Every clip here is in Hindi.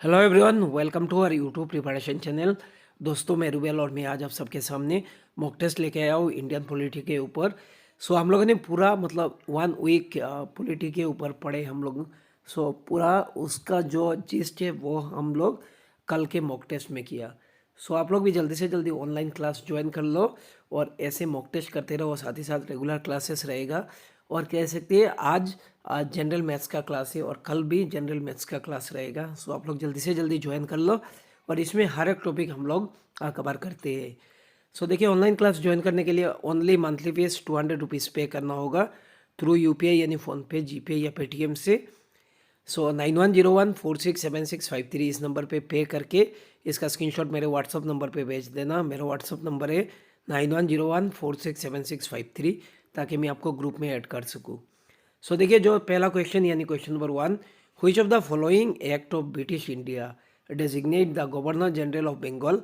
Hello everyone, welcome to our YouTube preparation channel. दोस्तों, मैं रूबेल और मैं आज आप सबके सामने मॉक टेस्ट लेके आया हूँ इंडियन पॉलिटी के ऊपर। हम लोगों ने पूरा मतलब 1 वीक पॉलिटी के ऊपर पढ़े हम लोग। पूरा उसका जो जिस्ट है वो हम लोग कल के मॉक टेस्ट में किया। आप लोग भी जल्दी से जल्दी ऑनलाइन क्लास ज्वाइन कर लो और ऐसे मॉक टेस्ट करते रहो। साथ ही साथ रेगुलर क्लासेस रहेगा और कह सकते हैं आज जनरल मैथ्स का क्लास है और कल भी जनरल मैथ्स का क्लास रहेगा। आप लोग जल्दी से जल्दी ज्वाइन कर लो और इसमें हर एक टॉपिक हम लोग कवर करते हैं। देखिए, ऑनलाइन क्लास ज्वाइन करने के लिए ओनली मंथली फीस 200 रुपीज़ पे करना होगा थ्रू यूपीआई यानी फ़ोनपे, जीपे या पेटीएम से। 9101467653 इस नंबर पे करके इसका स्क्रीनशॉट मेरे व्हाट्सअप नंबर पे भेज देना। मेरा व्हाट्सअप नंबर है 9101467653, ताकि मैं आपको ग्रुप में ऐड कर सकूँ। देखिए, जो पहला क्वेश्चन यानी question number 1, which of the following act of British India designate the governor general of Bengal.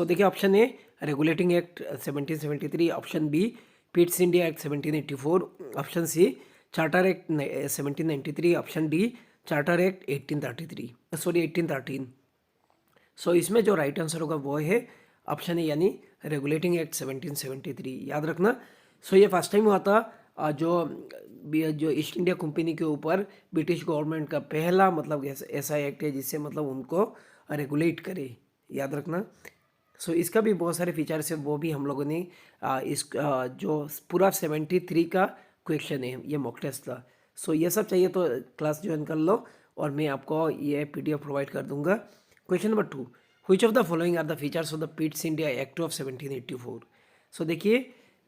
देखिए, option A regulating act 1773, option B Pitt's India act 1784, option C charter act 1793, option D charter act 1813। इसमें जो राइट आंसर होगा वो है ऑप्शन ए यानी रेगुलेटिंग एक्ट 1773। याद रखना। ये फर्स्ट टाइम हुआ था जो ईस्ट इंडिया कंपनी के ऊपर ब्रिटिश गवर्नमेंट का पहला मतलब ऐसा एक्ट है जिससे मतलब उनको रेगुलेट करे। याद रखना। इसका भी बहुत सारे फीचर्स है, वो भी हम लोगों ने जो पूरा 73 का क्वेश्चन है, ये मॉक टेस्ट था। ये सब चाहिए तो क्लास ज्वाइन कर लो और मैं आपको ये पीडीएफ प्रोवाइड कर दूंगा। Question number 2, which of the following are the features of the Pitt's India Act of 1784। देखिए,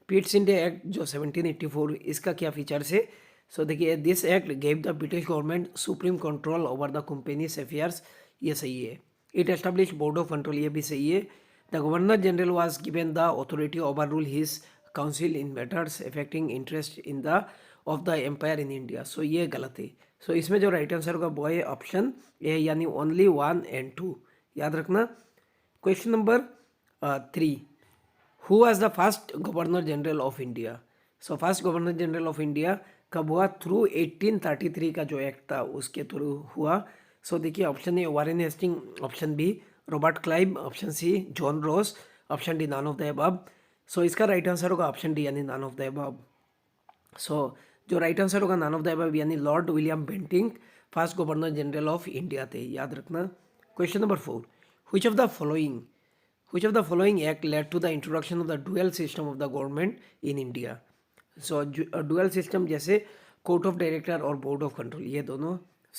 पिट्स इंडिया एक्ट जो 1784 इसका क्या फीचर्स है। देखिए, this act gave the British government supreme control over the company's affairs, ये सही है। It establish board of control, ये भी सही है। The governor general was given the authority over rule his council in matters affecting interest in the of the empire in India. ये गलत है। इसमें जो राइट आंसर होगा वो है ऑप्शन ए यानी ओनली 1 एंड 2। याद रखना। Question number 3, who was the first governor general of India. First governor general of India कब हुआ? थ्रू 1833 का जो एक्ट था उसके थ्रू हुआ। देखिए, option A Warren Hasting, option B Robert Clive, option C John Ross, option D none of the above. इसका राइट आंसर होगा ऑप्शन डी यानी नन ऑफ द अबव। जो राइट आंसर होगा नन ऑफ द अबव यानी Lord William Bentinck first governor general of India थे। याद रखना। Question number 4, which of the following act led to the introduction of the dual system of the government in India. Dual system जैसे कोर्ट ऑफ डायरेक्टर और बोर्ड ऑफ कंट्रोल, ये दोनों।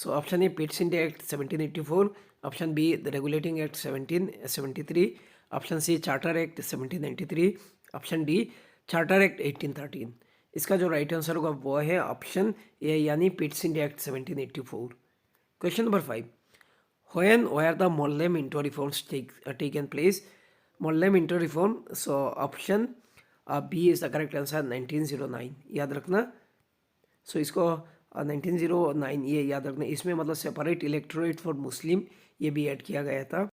Option A Pitt's India act 1784, option B the regulating act 1773, option C charter act 1793, option D charter act 1813। इसका जो राइट आंसर होगा वो है ऑप्शन ए यानी पिट्स India act 1784। Question number 5, when were the Molle Minto reforms taken place? Molle Minto reform, option B is the correct answer 1909। याद रखना। इसको 1909 ये याद रखना। इसमें मतलब सेपरेट इलेक्टोरेट फॉर मुस्लिम ये भी ऐड किया गया था।